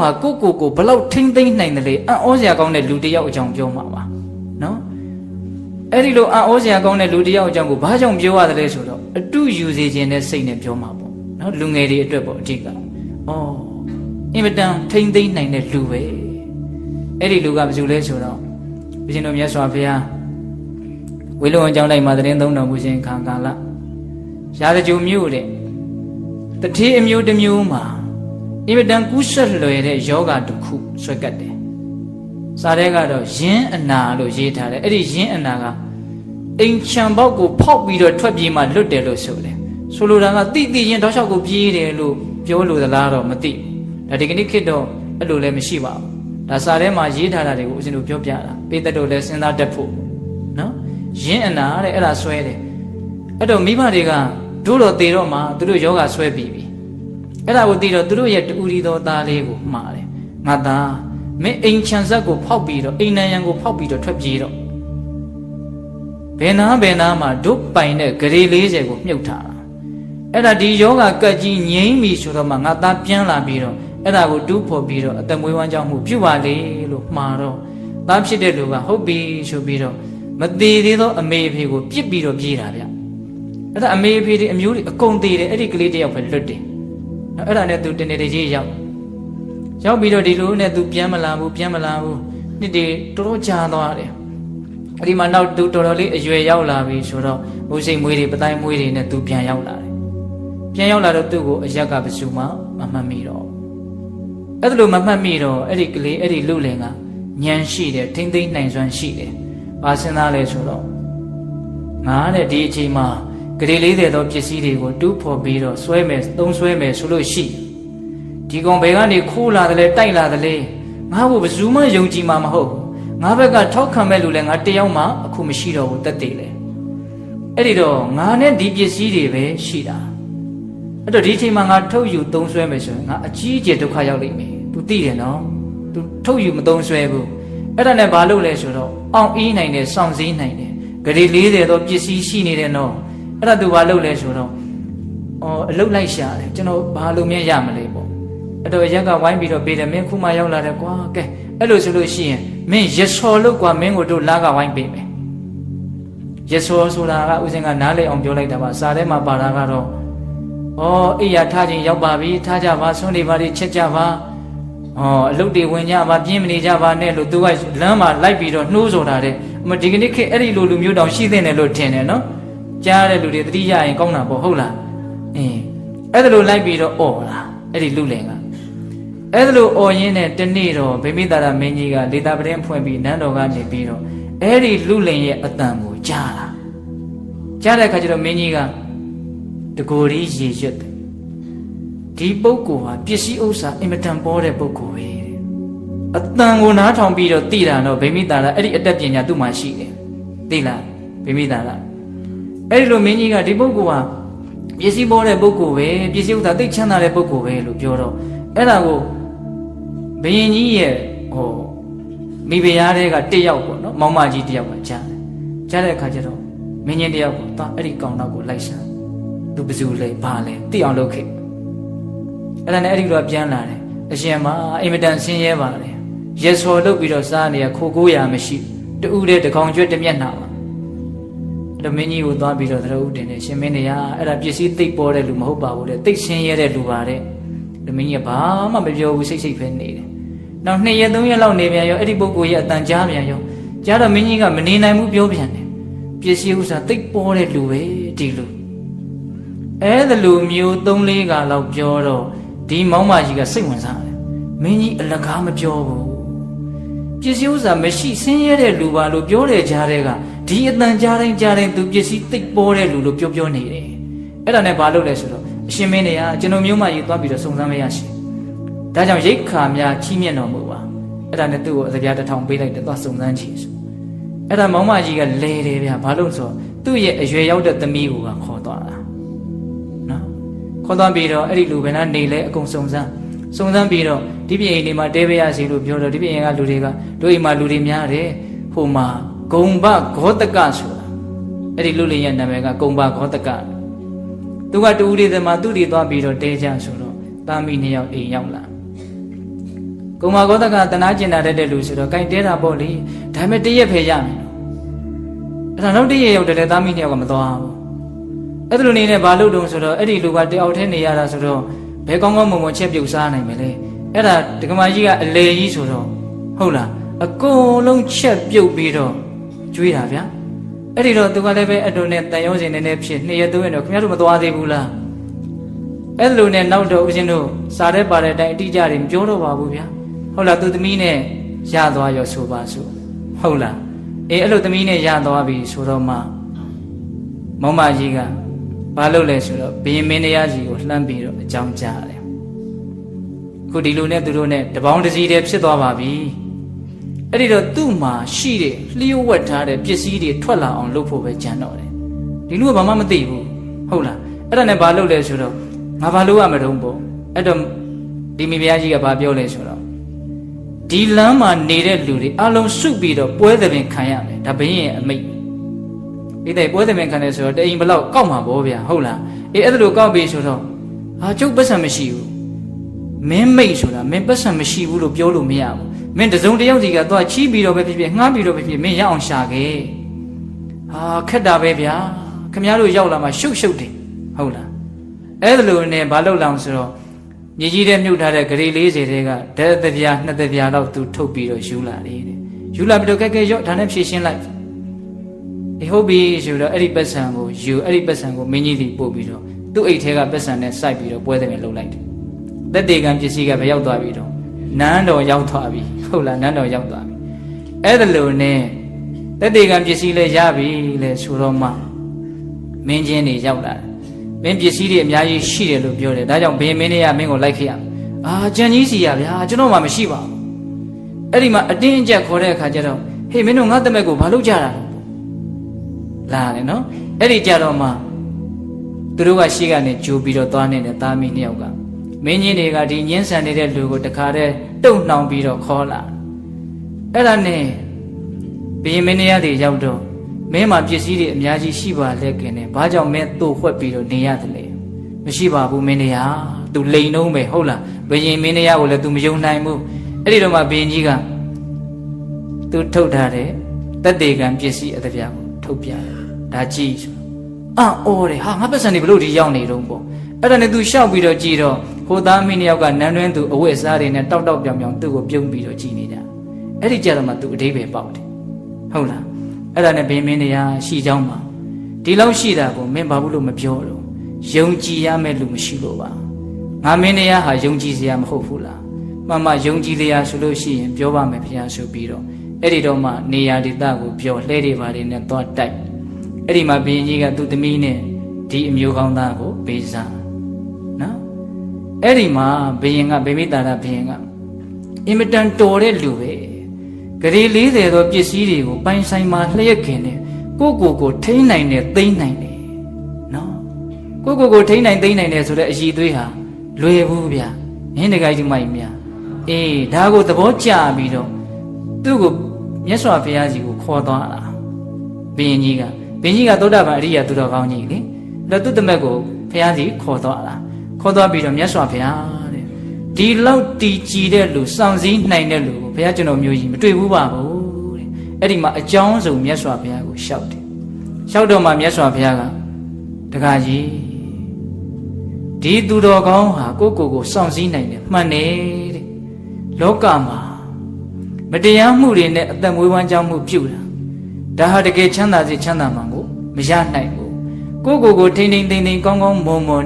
ယောက်ဟာကိုဘလောက်ထိမ့်သိမ့်နိုင်တယ်လေအံ့ဩစရာကောင်းတဲ့လူတစ်ယောက်အကြောင်းပြောမှာပါနော်အဲ့ဒီလိုအံ့ဩစရာကောင်းတဲ့လူတစ်ယောက်အကြောင်းကိုဘာကြောင့်ပြောရတယ်လဲဆိုတော့အတုယူစေခြင်းနဲ့စိတ်နဲ့ပြောမှာပေါ့နော်လူငယ်တွေအတွက်ပေါ့အဓိကအင်မတန်ထိမ့်သိမ့်နိုင်တဲ့လူပဲအဲ့ဒီလူကဘယ်သူလဲဆိုတော့ဘုရင်တော်မြတ်စွာဘုရားဝေလုံအကြောင်းတိုင်းမှာသတင်းသုံးတော်မူခြင်းခါကာလရာဇဂျိုမြို့တဲ့တတိအမျိုးတစ်မျိုးမှာအင်မတန်ကူးဆက်လွယ်တဲ့ယောဂတစ်ခုဆွဲကပ်တယ်စာထဲကတော့ယင်းအနာလို့ရေးထားတယ်အဲ့ဒီယင်းအနာကအိမ်ချံပေါက်ကိုဖောက်ပြီးတော့ထွက်ပြေးမှလွတ်တယ်လို့ဆိုတယ်ဆိုလိုတာကတိရင်တောက်လျှောက်ကိုပြေးတယ်လို့ပြောလို့သလားတော့မသိဒါဒီကနေ့ခေတ်တော့အဲ့လိုလည်းမရှိပါဘူးဒါစာထဲမှာရေးထားတာတွေကိုဦးဇင်းတို့ပြောပြတာပေတတို့လည်းစဉ်းစားတတ်ဖို့နော်ယင်းအနာတဲ့အဲ့ဒါဆွဲတယ်အဲ့တော့မိဘတွေကတို့တော့သေတော့မှသူတို့ယောဂဆွဲပြီးပြီအဲ့ဒါကိုသိတော့သူတို့ရဲ့တူရီတော်သားလေးကိုမှားတယ်ငါသားမင်းအိမ်ချံဆက်ကိုဖောက်ပြီးတော့အိမ်နံရံကိုဖောက်ပြီးတော့ထွက်ပြေးတော့ဘယ်နာမှာတို့ပိုင်တဲ့ဂရေ40ကိုမြုပ်ထားတာအဲ့ဒါဒီယောဂကတ်ကြီးငြိမ့်ပြီဆိုတော့မှငါသားပြန်လာပြီးတော့အဲ့ဒါကိုတူးဖော်ပြီးတော့အသက်မွေးဝမ်းကြောင်းမှုပြုပါလေလို့မှားတော့သားဖြစ်တဲ့လူကဟုတ်ပြီဆိုပြီးတော့မသေးသေးသောအမေအဖေကိုပြစ်ပြီးတော့ပြေးတာဗျအဲ့ဒါအမေအဖေတွေအမျိုးတွေအကုန်သေးတယ်အဲ့ဒီကလေးတယောက်ပဲလွတ်တယ်အဲ့ဒါနဲ့သူတနေ့တည်းကြီးရောက်ပြီးတော့ဒီလိုနဲ့သူပြန်မလာဘူးနှစ်တွေတော်တော်ကြာသွားတယ်အဲ့ဒီမှာနောက်သူတော်တော်လေးအရွယ်ရောက်လာပြီဆိုတော့ဘုစိတ်မွေးတွေပတိုင်းမွေးတွေနဲ့သူပြန်ရောက်လာတယ်ပြန်ရောက်လာတော့သူ့ကိုအရက်ကဘယ်သူမှမမှတ်မိတော့အဲ့ဒါလိုမမှတ်မိတော့အဲ့ဒီကလေးအဲ့ဒီလူလင်ကဉာဏ်ရှိတယ်ထိမ့်သိမ့်နိုင်စွမ်းရှိတယ်ဘာစဉ်းစားလဲဆိုတော့ငါတဲ့ဒီအချိန်မှာဂရေ40သောပစ္စည်းတွေကိုတူးဖော်ပြီးတော့ဆွဲမယ်သုံးဆွဲမယ်ဆိုလို့ရှိဒီကောင်ဘယ်ကနေခိုးလာတယ်လဲတိုက်လာတယ်လဲငါ့ကိုဘယ်သူမှယုံကြည်မှာမဟုတ်ငါဘက်ကထောက်ခံမဲ့လူလဲငါတယောက်မှအခုမရှိတော့ဘူးတက်တည်လေအဲ့ဒီတော့ငါနဲ့ဒီပစ္စည်းတွေပဲရှိတာအဲ့တော့ဒီအချိန်မှာငါထုတ်ယူသုံးဆွဲမယ်ဆိုရင်ငါအကြီးအကျယ်ဒုက္ခရောက်လိမ့်မယ်သူသိတယ်နော်သူထုတ်ယူမသုံးဆွဲဘူးအဲ့ဒါနဲ့ဘာလုပ်လဲဆိုတော့အောင်အေးနိုင်တယ်စောင့်စည်းနိုင်တယ်ဂရေ40သောပစ္စည်းရှိနေတယ်နော်အဲ့ဒါသူဘာလုပ်လဲဆိုတော့အလုတ်လိုက်ရှာတယ်ကျွန်တော်ဘာလို့မြင်ရမလဲပေါ့အဲ့တော့ရက်ကဝိုင်းပြီးတော့ပေးတယ်မင်းခုမှရောက်လာတယ်ကွာကဲအဲ့လိုဆိုလို့ရှိရင်မင်းရစော်လို့ကွာမင်းကိုတို့လာကဝိုင်းပေးမယ်ရစော်ဆိုတာကဦးစင်ကနားလေအောင်ပြောလိုက်တာပါစာထဲမှာပါတာကတော့အိယာထားခြင်းရောက်ပါပြီထားကြပါဆွမ်းနေပါလိချက်ကြပါအလုတ်တွေဝင်ကြပါပြင်းမနေကြပါနဲ့လို့သူကလမ်းမှာလိုက်ပြီးတော့နှိုးဆိုတာတဲ့အမဒီကနေ့ခေတ်အဲ့ဒီလိုလူမျိုးတောင်ရှိသင့်တယ်လို့ထင်တယ်နော်ကြားတဲ့လူတွေတတိယရင်ကောင်းတာပေါ့ဟုတ်လားအဲ့ဒါလိုလိုက်ပြီးတော့အော်လာအဲ့ဒီလူလင်ကအဲ့ဒါလိုအော်ရင်းနဲ့တနေ့တော့ဗိမိတာရမင်းကြီးကလေတာပတင်းဖွင့်ပြီးနန်းတော်ကနေပြီးတော့အဲ့ဒီလူလင်ရဲ့အတန်ကိုကြားလာကြားတဲ့အခါကျတော့မင်းကြီးကတကိုယ်ကြီးရေရွတ်တယ်ဒီပုဂ္ဂိုလ်ဟာပစ္စည်းဥစ္စာအင်မတန်ပေါ်တဲ့ပုဂ္ဂိုလ်ပဲအတန်ကိုနားထောင်ပြီးတော့သိတာတော့ဗိမိတာရအဲ့ဒီအတတ်ပညာသူ့မှာရှိတယ်သိလားဗိမိတာရအဲ့ဒီလိုမင်းကြီးကဒီပုဂ္ဂိုလ်ဟာပစ္စည်းပေါ်တဲ့ပုဂ္ဂိုလ်ပဲပစ္စည်းဥစ္စာသိချမ်းသာတဲ့ပုဂ္ဂိုလ်ပဲလို့ပြောတော့အဲ့ဒါကိုဘုရင်ကြီးရဲ့မိဖုရားတွေကတယောက်ပေါ့နော်မောင်မကြီးတယောက်ကကြားတဲ့အခါကျတော့မင်းကြီးတယောက်ကိုသွားအဲ့ဒီကောင်တော့ကိုလိုက်ရှာသူဘယ်သူလဲဘာလဲသိအောင်လုပ်ခဲ့အဲ့ဒါနဲ့အဲ့ဒီလိုပြန်လာတယ်အရှင်မအင်မတန်ဆင်းရဲပါတယ်ရက်စော်လုပ်ပြီးတော့စားနေရခိုးကိုရမရှိတူးတဲ့တကောင်ကျွတ်တမျက်နှာပါအဲ့မင်းကြီးကိုသွားပြီးတော့သရဥတင်တယ်ရှင်မင်းတရားအဲ့ဒါပစ္စည်းသိပ်ပေါ်တဲ့လူမဟုတ်ပါဘူးတဲ့သိပ်ဆင်းရဲတဲ့လူပါတဲ့မင်းကြီးကဘာမှမပြောဘူးစိတ်ပဲနေတယ်နောက်2ရက်3ရက်လောက်နေပြန်ရောအဲ့ဒီပုဂ္ဂိုလ်ရဲ့အတန်ကြားပြန်ရောကြားတော့မင်းကြီးကမနေနိုင်ဘူးပြောပြန်တယ်ပစ္စည်းဥစ္စာသိပ်ပေါ်တဲ့လူပဲဒီလူအဲ့ဒါလူမျိုး3-4ကလောက်ပြောတော့ဒီမောင်မကြီးကစိတ်ဝင်စားတယ်မင်းကြီးအလကားမပြောဘူးပစ္စည်းဥစ္စာမရှိဆင်းရဲတဲ့လူပါလို့ပြောတဲ့ကြားတဲ့ကဒီအတန်ကြားတိုင်းသူပစ္စည်းသိပ်ပေါ်တဲ့လူလို့ပြောနေတယ်အဲ့ဒါနဲ့ဘာလုပ်လဲဆိုတော့အရှင်မင်းတွေကကျွန်တော်မျိုးမကြီးသွားပြီးတော့စုံစမ်းမရရှိဒါကြောင့်ရိတ်ခါများချီးမြှင့်တော်မူပါအဲ့ဒါနဲ့သူ့ကိုအစပြား1000ပေးလိုက်တယ်သွားစုံစမ်းချီဆိုအဲ့ဒါမောင်မကြီးကလဲတယ်ဗျာဘာလို့ဆိုသူ့ရဲ့အရွယ်ရောက်တဲ့သမီးကိုခေါ်သွားတာနော်ခေါ်သွားပြီးတော့အဲ့ဒီလူဘယ်နှနေလဲအကုန်စုံစမ်းပြီးတော့ဒီပြင်အိမ်တွေမှာတဲပေးရစီလို့ပြောတော့ဒီပြင်အိမ်ကလူတွေကတို့အိမ်မှာလူတွေများတယ်ဟိုမှာဂုံဘဂောတကဆိုတာအဲ့ဒီလူလင်ရဲ့နာမည်ကဂုံဘဂောတကသူကတူဦးလေးသမားသူတွေသွားပြီးတော့တဲကြဆိုတော့သားမိ2ယောက်အိမ်ရောက်လာ ကုံမာဂောတကတနာကျင်တာတဲ့လူဆိုတော့ကြိုက်တဲတာပေါ့လေဒါပေမဲ့တရက်ဖယ်ရမယ်နော်အဲ့ဒါနောက်တရက်ရောက်တယ်လေသားမိနှစ်ယောက်ကမသွားဘူးအဲ့လိုနေနဲ့ဘာလို့တုံးဆိုတော့အဲ့ဒီလူကတယောက်တည်းနေရတာဆိုတော့ဘယ်ကောင်းကောင်းမွန်မွန်ချက်ပြုတ်စားနိုင်မလဲအဲ့ဒါဒကမာကြီးကအလေကြီးဆိုတော့ဟုတ်လားအကုန်လုံးချက်ပြုတ်ပြီးတော့ကျွေးတာဗျာအဲ့ဒီတော့သူကလည်းပဲအတုံနဲ့တန်ရုံးစင်နေဖြစ်2ရက်3ရက်တော့ခင်ဗျားတို့မသွားသေးဘူးလားအဲ့လိုနဲ့နောက်တော့ဦးဇင်းတို့စားတဲ့ပါတဲ့အတိုင်းအတိအကျတွေမပြောတော့ပါဘူးဗျာဟုတ်လားသူသမီးနဲ့ရသွားရောဆိုပါစို့ဟုတ်လားအေးအဲ့လိုသမီးနဲ့ရသွားပြီဆိုတော့မှမောင်မကြီးကဘာလုပ်လဲဆိုတော့ဘုရင်မင်းတရားကြီးကိုလှမ်းပြီးတော့အကြောင်းကြားတယ်ခုဒီလိုနဲ့သူတို့နဲ့တပေါင်းတစည်းတည်းဖြစ်သွားပါပြီအဲ့ဒီတော့သူ့မှာရှိတဲ့လျှို့ဝှက်ထားတဲ့ပစ္စည်းတွေထွက်လာအောင်လုပ်ဖို့ပဲကြံတော့တယ်ဒီလူကဘာမှမသိဘူးဟုတ်လားအဲ့ဒါနဲ့ဘာလုပ်လဲဆိုတော့ငါဘာလုပ်ရမလို့ပေါ့အဲ့တော့ဒီမိဖုရားကြီးကဘာပြောလဲဆိုတော့ဒီလမ်းမှာနေတဲ့လူတွေအလုံးစုပြီးတော့ပွဲသဘင်ခံရမယ်ဒါဘင်းရဲ့အမိတ်ဒီတဲ့ပွဲသဘင်ခံတယ်ဆိုတော့တအိမ်ဘလောက်ကောက်မှာပေါ့ဗျာဟုတ်လားအေးအဲ့ဒါလိုကောက်ပြီဆိုတော့ဟာကျုပ်ပတ်စံမရှိဘူးမင်းမိတ်ဆိုတာမင်းပတ်စံမရှိဘူးလို့ပြောလို့မရဘူးမင်းတစုံတယောက်စီကသွားချီးပြီးတော့ပဲဖြစ်ဖြစ်ငှားပြီးတော့ပဲဖြစ်ဖြစ်မင်းရအောင်ရှာခဲ့ဟာခက်တာပဲဗျာခင်ဗျားတို့ရောက်လာမှရှုပ်တယ်ဟုတ်လားအဲ့ဒါလိုနဲ့ဘာလုပ်လောင်ဆိုတော့မြေကြီးထဲမြုပ်ထားတဲ့ဂရေ40တဲကဓာတ်တစ်ပြားနှစ်တစ်ပြားတော့သူထုတ်ပြီးတော့ယူလာတယ်တဲ့ယူလာပြီးတော့ကဲရော့ဒါနဲ့ဖြည့်ရှင်းလိုက်အေးဟုတ်ပြီဆိုတော့အဲ့ဒီပတ်စံကိုယူအဲ့ဒီပတ်စံကိုမင်းကြီးစီပို့ပြီးတော့သူ့အိတ်ထဲကပတ်စံနဲ့စိုက်ပြီးတော့ပွဲတယ်လှုပ်လိုက်တယ်သက်တေကံပစ္စည်းကဘယ်ရောက်သွားပြီတော့နန်းတော်ရောက်သွားပြီဟုတ်လားနန်းတော်ရောက်သွားပြီအဲ့ဒါလိုနဲ့သက်တေကံပစ္စည်းလည်းရပြီလေဆိုတော့မှမင်းချင်းတွေရောက်လာတယ်မင်းပစ္စည်းတွေအများကြီးရှိတယ်လို့ပြောတယ်ဒါကြောင့်ဘယ်မင်းတွေကမင်းကိုလိုက်ခဲ့ရအာကြံကြီးစီရဗျာကျွန်တော်မှမရှိပါဘူးအဲ့ဒီမှာအတင်းအကျပ်ခေါ်တဲ့အခါကျတော့ဟေးမင်းတို့ငါတမက်ကိုဘာလုပ်ကြတာလဲလာတယ်နော်အဲ့ဒီကြတော့မှသူတို့ကရှေ့ကနေကြိုးပြီးတော့သွားနေတဲ့သားမီးနှစ်ယောက်ကမင်းကြီးတွေကဒီညှင်းဆန်နေတဲ့လူကိုတခါတည်းတုံနှောင်ပြီးတော့ခေါ်လာအဲ့ဒါနဲ့ဘုရင်မင်းတရားတွေရောက်တော့မင်းမှာပစ္စည်းတွေအများကြီးရှိပါလေခင်ဗျဘာကြောင့်မင်းတို့ဝှက်ပြီးတော့နေရတယ်လဲမရှိပါဘူးမင်းတရား तू လိန်နှုံးပဲဟုတ်လားဘုရင်မင်းတရားကိုလည်း तू မယုံနိုင်ဘူးအဲ့ဒီတော့မှဘုရင်ကြီးက तू ထုတ်ထားတဲ့တက်တေကံပစ္စည်းအတပြားကိုထုတ်ပြတယ်ဒါကြည့်ဆိုအော်တယ်ဟာငါပတ်စံနေဘလို့ဒီရောက်နေတော့ပေါ့အဲ့ဒါနဲ့ तू ရှောက်ပြီးတော့ကြည့်တော့ဟိုသားမင်းနှစ်ယောက်ကနန်းတွင်းသူအဝတ်အစားတွေနဲ့တောက်တောက်ပြောင်ပြောင်သူ့ကိုပြုံးပြီးတော့ကြည့်နေကြအဲ့ဒီကြတော့မှ तू အဓိပ္ပာယ်ပေါက်တယ်ဟုတ်လားအဲ့ဒါနဲ့ဘင်းမင်းတရားရှိเจ้าမှာဒီလောက်ရှိတာကိုမင်းဘာဘူးလို့မပြောတော့ယုံကြည်ရမယ့်လူမရှိလို့ပါငါမင်းတရားဟာယုံကြည်စရာမဟုတ်ဘူးလားမှန်မှယုံကြည်တရားဆိုလို့ရှိရင်ပြောပါမယ်ဘုရားဆိုပြီးတော့အဲ့ဒီတော့မှနေရာဒေသကိုပြောလှဲတွေပါတယ်နဲ့သွားတိုက်အဲ့ဒီမှာဘုရင်ကြီးကသူ့သမီးနဲ့ဒီအမျိုးကောင်းသားကိုပေးစားနော်အဲ့ဒီမှာဘုရင်ကဗိမိတာရဘုရင်ကအင်မတန်တော်တဲ့လူပဲဂရေ40သောပစ္စည်းတွေကိုပိုင်ဆိုင်မှာလျက်ခင်တယ်ကိုထိန်းနိုင်တယ်သိမ်းနိုင်တယ်နော်ကိုထိန်းနိုင်သိမ်းနိုင်တယ်ဆိုတဲ့အည်သွေးဟာလွယ်ဘူးဗျဟင်းတကိုက်ကြီးမိုက်မြအေးဒါကိုသဘောကျပြီးတော့သူ့ကိုမြတ်စွာဘုရားကြီးကိုခေါ်သွားတာဘုရင်ကြီးကသုဒ္ဓဘာအရိယာသူတော်ကောင်းကြီးလေတော့သူ့တမက်ကိုဘုရားကြီးခေါ်သွားတာခေါ်သွားပြီးတော့မြတ်စွာဘုရားတဲ့ဒီလောက်တီကြည်တဲ့လူစောင့်စည်းနိုင်တဲ့လူကိုဘုရားကျွန်တော်မျိုးကြီးမတွေ့ဘူးပါဘူးတဲ့အဲ့ဒီမှာအကြောင်းစုံမြတ်စွာဘုရားကိုလျှောက်တယ်လျှောက်တော့မှမြတ်စွာဘုရားကတခါကြီးဒီသူတော်ကောင်းဟာကိုစောင့်စည်းနိုင်တယ်မှန်တယ်တဲ့လောကမှာမတရားမှုတွေနဲ့အသက်မွေးဝမ်းကြောင်းမှုပြုတာဒါဟာတကယ်ချမ်းသာစေချမ်းသာမှာကိုမရနိုင်ဘူးကိုထိန်ထိန်သိမ့်သိမ့်ကောင်းကောင်းမွန်မွန်